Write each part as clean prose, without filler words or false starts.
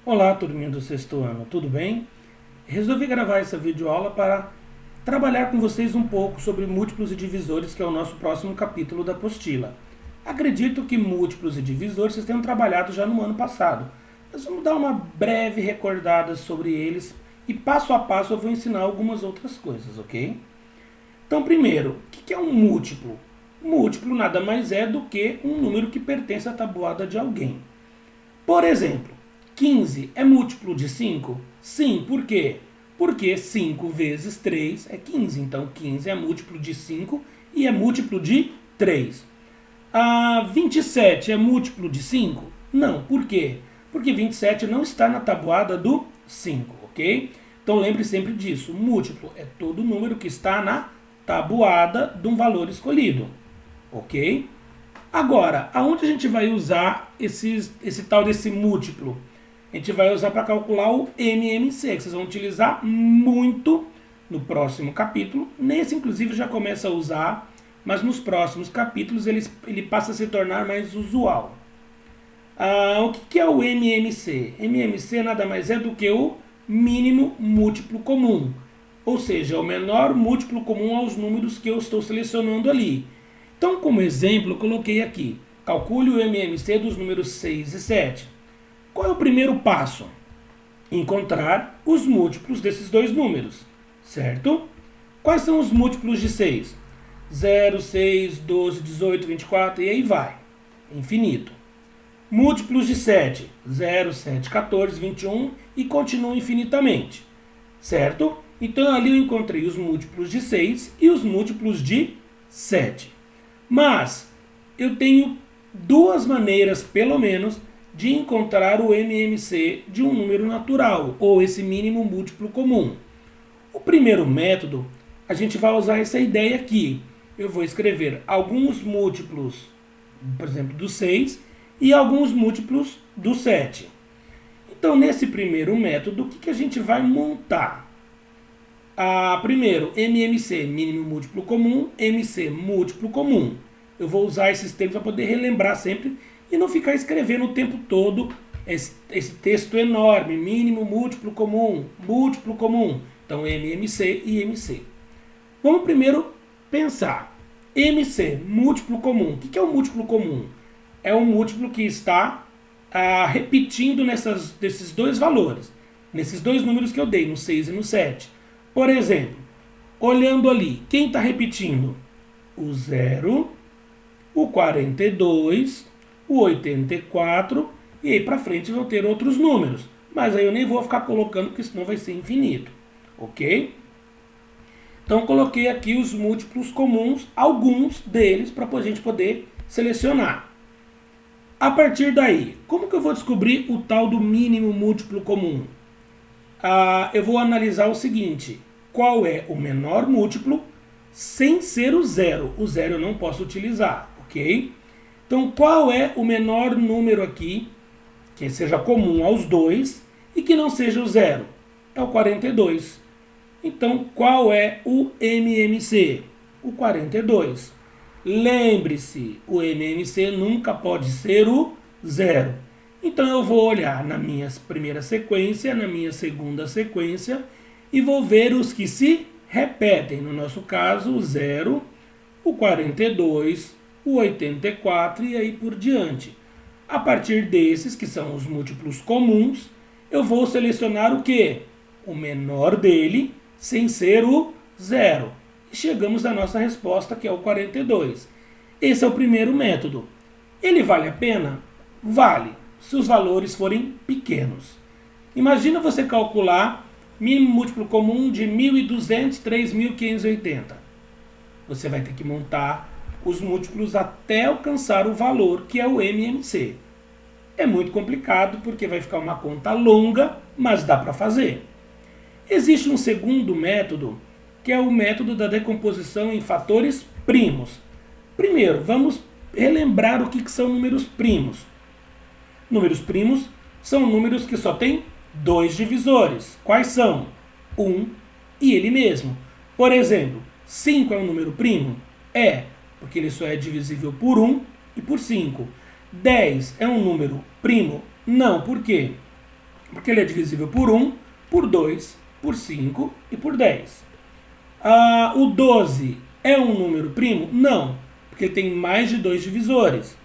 Olá, turminha do sexto ano, tudo bem? Resolvi gravar essa videoaula para trabalhar com vocês um pouco sobre múltiplos e divisores, que é o nosso próximo capítulo da apostila. Acredito que múltiplos e divisores vocês tenham trabalhado já no ano passado, mas vamos dar uma breve recordada sobre eles e passo a passo eu vou ensinar algumas outras coisas, ok? Então, primeiro, o que é um múltiplo? Múltiplo nada mais é do que um número que pertence à tabuada de alguém. Por exemplo, 15 é múltiplo de 5? Sim, por quê? Porque 5 vezes 3 é 15. Então 15 é múltiplo de 5 e é múltiplo de 3. 27 é múltiplo de 5? Não, por quê? Porque 27 não está na tabuada do 5, ok? Então lembre sempre disso. Múltiplo é todo número que está na tabuada de um valor escolhido, ok? Agora, aonde a gente vai usar esse tal desse múltiplo? A gente vai usar para calcular o MMC, que vocês vão utilizar muito no próximo capítulo. Nesse, inclusive, já começa a usar, mas nos próximos capítulos ele passa a se tornar mais usual. O que é o MMC? MMC nada mais é do que o mínimo múltiplo comum, ou seja, o menor múltiplo comum aos números que eu estou selecionando ali. Então, como exemplo, eu coloquei aqui, calcule o MMC dos números 6 e 7. Qual é o primeiro passo? Encontrar os múltiplos desses dois números, certo? Quais são os múltiplos de 6? 0, 6, 12, 18, 24 e aí vai, infinito. Múltiplos de 7, 0, 7, 14, 21 e continua infinitamente, certo? Então ali eu encontrei os múltiplos de 6 e os múltiplos de 7. Mas eu tenho duas maneiras, pelo menos, de encontrar o MMC de um número natural, ou esse mínimo múltiplo comum. O primeiro método, a gente vai usar essa ideia aqui. Eu vou escrever alguns múltiplos, por exemplo, do 6 e alguns múltiplos do 7. Então, nesse primeiro método, o que a gente vai montar? Primeiro, MMC, mínimo múltiplo comum, MC, múltiplo comum. Eu vou usar esses termos para poder relembrar sempre e não ficar escrevendo o tempo todo esse texto enorme, mínimo múltiplo comum, múltiplo comum. Então, MMC e MC. Vamos primeiro pensar. MC, múltiplo comum. O que é o múltiplo comum? É um múltiplo que está repetindo desses dois valores, nesses dois números que eu dei, no 6 e no 7. Por exemplo, olhando ali, quem está repetindo? O 0, o 42, o 84, e aí para frente vão ter outros números. Mas aí eu nem vou ficar colocando, porque senão vai ser infinito. Ok? Então coloquei aqui os múltiplos comuns, alguns deles, para a gente poder selecionar. A partir daí, como que eu vou descobrir o tal do mínimo múltiplo comum? Eu vou analisar o seguinte: qual é o menor múltiplo sem ser o zero? O zero eu não posso utilizar, ok? Então, qual é o menor número aqui que seja comum aos dois e que não seja o zero? É o 42. Então, qual é o MMC? O 42. Lembre-se, o MMC nunca pode ser o zero. Então eu vou olhar na minha primeira sequência, na minha segunda sequência e vou ver os que se repetem. No nosso caso, o 0, o 42, o 84 e aí por diante. A partir desses, que são os múltiplos comuns, eu vou selecionar o que? O menor dele, sem ser o 0. E chegamos à nossa resposta, que é o 42. Esse é o primeiro método. Ele vale a pena? Vale, se os valores forem pequenos. Imagina você calcular mínimo múltiplo comum de 1.200, 3.580. Você vai ter que montar os múltiplos até alcançar o valor que é o MMC. É muito complicado porque vai ficar uma conta longa, mas dá para fazer. Existe um segundo método, que é o método da decomposição em fatores primos. Primeiro, vamos relembrar o que são números primos. Números primos são números que só têm dois divisores. Quais são? 1 e ele mesmo. Por exemplo, 5 é um número primo? É, porque ele só é divisível por 1 e por 5. 10 é um número primo? Não, por quê? porque ele é divisível por 1, por 2, por 5 e por 10. O 12 é um número primo? Não, porque ele tem mais de 2 divisores.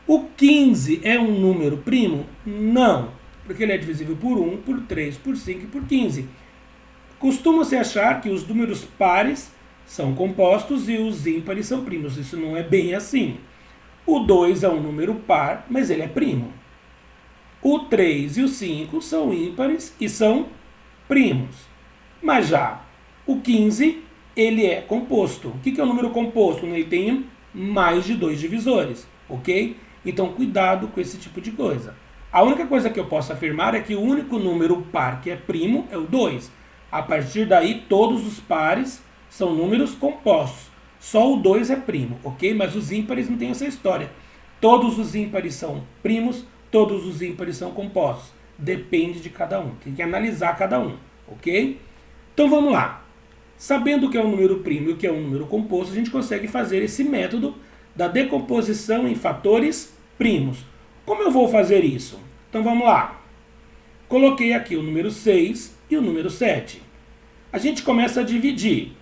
O 15 é um número primo? Não, porque ele é divisível por 1, por 3, por 5 e por 15. Costuma-se achar que os números pares são compostos e os ímpares são primos. Isso não é bem assim. O 2 é um número par, mas ele é primo. O 3 e o 5 são ímpares e são primos. Mas já o 15, ele é composto. O que é um número composto? Ele tem mais de 2 divisores, ok? Então, cuidado com esse tipo de coisa. A única coisa que eu posso afirmar é que o único número par que é primo é o 2. A partir daí, todos os pares são números compostos. Só o 2 é primo, ok? Mas os ímpares não tem essa história. Todos os ímpares são primos, todos os ímpares são compostos. Depende de cada um. Tem que analisar cada um, ok? Então vamos lá. Sabendo o que é um número primo e o que é um número composto, a gente consegue fazer esse método da decomposição em fatores primos. Como eu vou fazer isso? Então vamos lá. Coloquei aqui o número 6 e o número 7. A gente começa a dividir.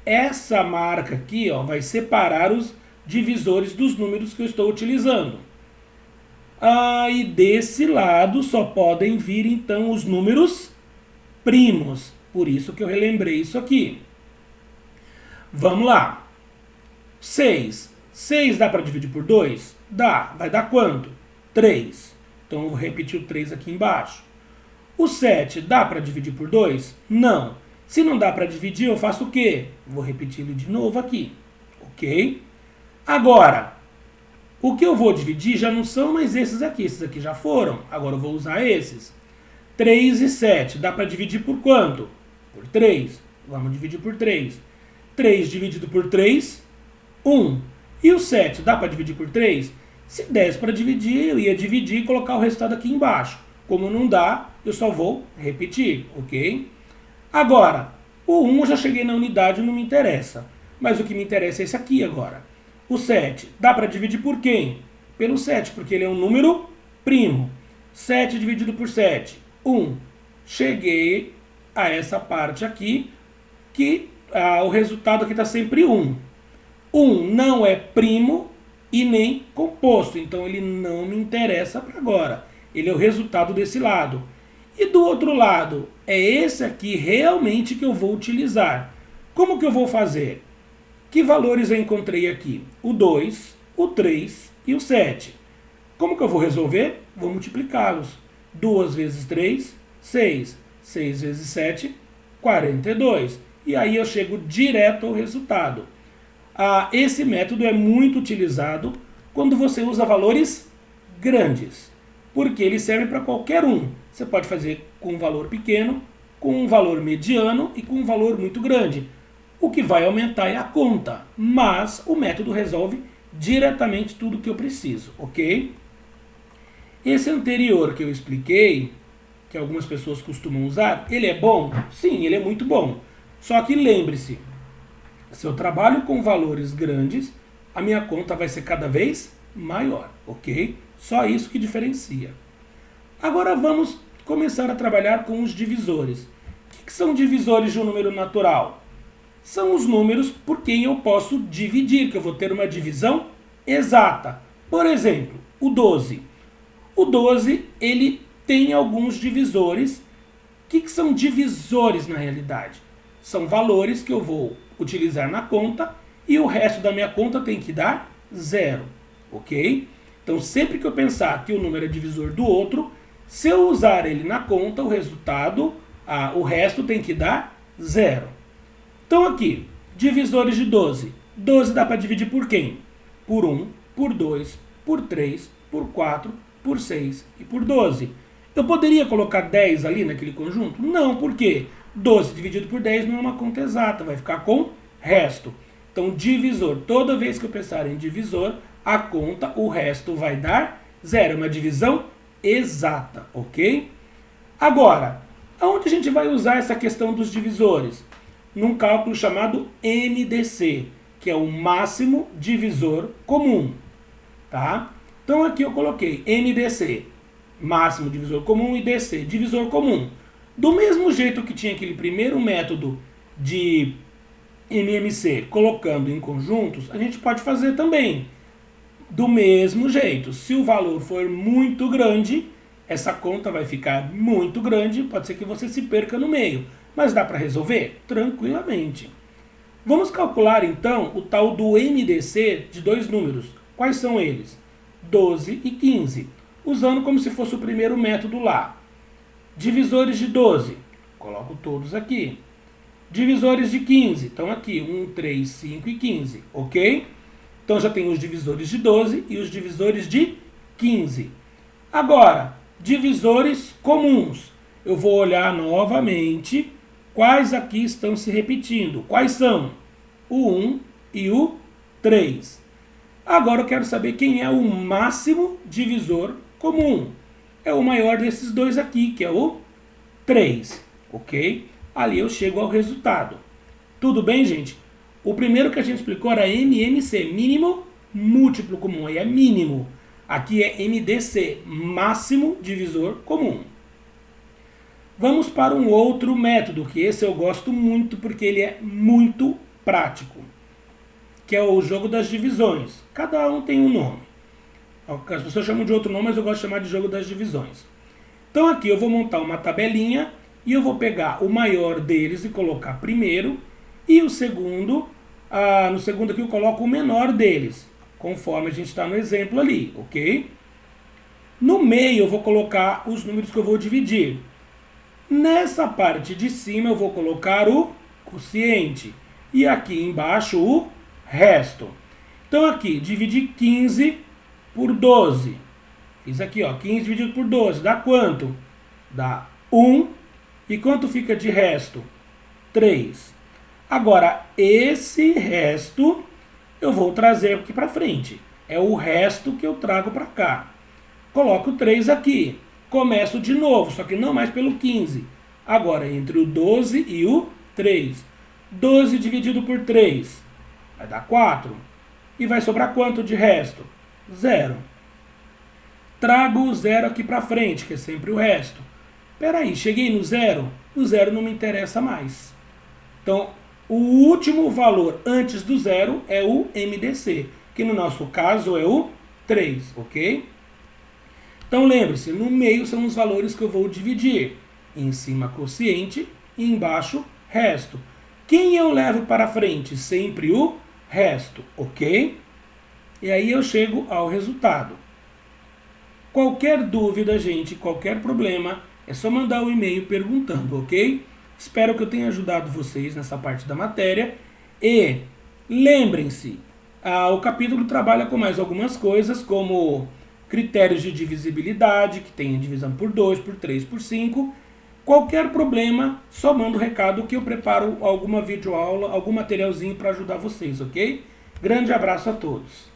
Essa marca aqui, ó, vai separar os divisores dos números que eu estou utilizando. E desse lado só podem vir então os números primos. Por isso que eu relembrei isso aqui. Vamos lá. 6. 6 dá para dividir por 2? Dá. Vai dar quanto? 3. Então eu vou repetir o 3 aqui embaixo. O 7 dá para dividir por 2? Não. Se não dá para dividir, eu faço o quê? Vou repetir ele de novo aqui. Ok? Agora, o que eu vou dividir já não são mais esses aqui. Esses aqui já foram. Agora eu vou usar esses. 3 e 7. Dá para dividir por quanto? Por 3. Vamos dividir por 3. 3 dividido por 3, 1. E o 7 dá para dividir por 3? Se desse para dividir, eu ia dividir e colocar o resultado aqui embaixo. Como não dá, eu só vou repetir, ok? Agora, o 1 eu já cheguei na unidade, não me interessa. Mas o que me interessa é esse aqui agora. O 7 dá para dividir por quem? Pelo 7, porque ele é um número primo. 7 dividido por 7, 1. Cheguei a essa parte aqui, que o resultado aqui está sempre 1. 1 não é primo e nem composto, então ele não me interessa para agora. Ele é o resultado desse lado. E do outro lado, é esse aqui realmente que eu vou utilizar. Como que eu vou fazer? Que valores eu encontrei aqui? O 2, o 3 e o 7. Como que eu vou resolver? Vou multiplicá-los. 2 vezes 3, 6. 6 vezes 7, 42. E aí eu chego direto ao resultado. Esse método é muito utilizado quando você usa valores grandes, porque ele serve para qualquer um. Você pode fazer com um valor pequeno, com um valor mediano e com um valor muito grande. O que vai aumentar é a conta, mas o método resolve diretamente tudo que eu preciso, ok? Esse anterior que eu expliquei, que algumas pessoas costumam usar, ele é bom? Sim, ele é muito bom. Só que lembre-se, se eu trabalho com valores grandes, a minha conta vai ser cada vez maior, ok? Só isso que diferencia. Agora vamos começar a trabalhar com os divisores. O que são divisores de um número natural? São os números por quem eu posso dividir, que eu vou ter uma divisão exata. Por exemplo, o 12. O 12, ele tem alguns divisores. O que são divisores na realidade? São valores que eu vou utilizar na conta e o resto da minha conta tem que dar 0, ok? Então, sempre que eu pensar que o número é divisor do outro, se eu usar ele na conta, o resultado, o resto tem que dar 0. Então aqui, divisores de 12. 12 dá para dividir por quem? Por 1, por 2, por 3, por 4, por 6 e por 12. Eu poderia colocar 10 ali naquele conjunto? Não, por quê? 12 dividido por 10 não é uma conta exata, vai ficar com resto. Então, divisor, toda vez que eu pensar em divisor, a conta, o resto vai dar 0. É uma divisão exata, ok? Agora, aonde a gente vai usar essa questão dos divisores? Num cálculo chamado MDC, que é o máximo divisor comum, tá? Então aqui eu coloquei MDC. máximo divisor comum, e DC, divisor comum. Do mesmo jeito que tinha aquele primeiro método de MMC colocando em conjuntos, a gente pode fazer também do mesmo jeito. Se o valor for muito grande, essa conta vai ficar muito grande, pode ser que você se perca no meio, mas dá para resolver tranquilamente. Vamos calcular então o tal do MDC de dois números. Quais são eles? 12 e 15, usando como se fosse o primeiro método lá. Divisores de 12, coloco todos aqui. Divisores de 15, estão aqui, 1, 3, 5 e 15, ok? Então já tem os divisores de 12 e os divisores de 15. Agora, divisores comuns. Eu vou olhar novamente quais aqui estão se repetindo. Quais são? O 1 e o 3. Agora eu quero saber quem é o máximo divisor comum. É o maior desses dois aqui, que é o 3, ok? Ali eu chego ao resultado. Tudo bem, gente? O primeiro que a gente explicou era MMC, mínimo múltiplo comum, aí é mínimo. Aqui é MDC, máximo divisor comum. Vamos para um outro método, que esse eu gosto muito porque ele é muito prático, que é o jogo das divisões. Cada um tem um nome. As pessoas chamam de outro nome, mas eu gosto de chamar de jogo das divisões. Então aqui eu vou montar uma tabelinha e eu vou pegar o maior deles e colocar primeiro, e o segundo, no segundo aqui eu coloco o menor deles, conforme a gente está no exemplo ali, ok? No meio eu vou colocar os números que eu vou dividir. Nessa parte de cima eu vou colocar o quociente, e aqui embaixo o resto. Então aqui, dividir 15 por 12. Fiz aqui, ó, 15 dividido por 12, dá quanto? Dá 1. E quanto fica de resto? 3. Agora, esse resto eu vou trazer aqui para frente. É o resto que eu trago para cá. Coloco 3 aqui. Começo de novo, só que não mais pelo 15. Agora, entre o 12 e o 3. 12 dividido por 3 vai dar 4. E vai sobrar quanto de resto? 0. Trago o 0 aqui para frente, que é sempre o resto. Peraí, cheguei no 0? O 0 não me interessa mais. Então, o último valor antes do 0 é o MDC, que no nosso caso é o 3, ok? Então lembre-se, no meio são os valores que eu vou dividir. Em cima quociente e embaixo resto. Quem eu levo para frente? Sempre o resto, ok? E aí eu chego ao resultado. Qualquer dúvida, gente, qualquer problema, é só mandar um e-mail perguntando, ok? Espero que eu tenha ajudado vocês nessa parte da matéria. E lembrem-se, o capítulo trabalha com mais algumas coisas, como critérios de divisibilidade, que tem divisão por 2, por 3, por 5. Qualquer problema, só manda o recado que eu preparo alguma videoaula, algum materialzinho para ajudar vocês, ok? Grande abraço a todos.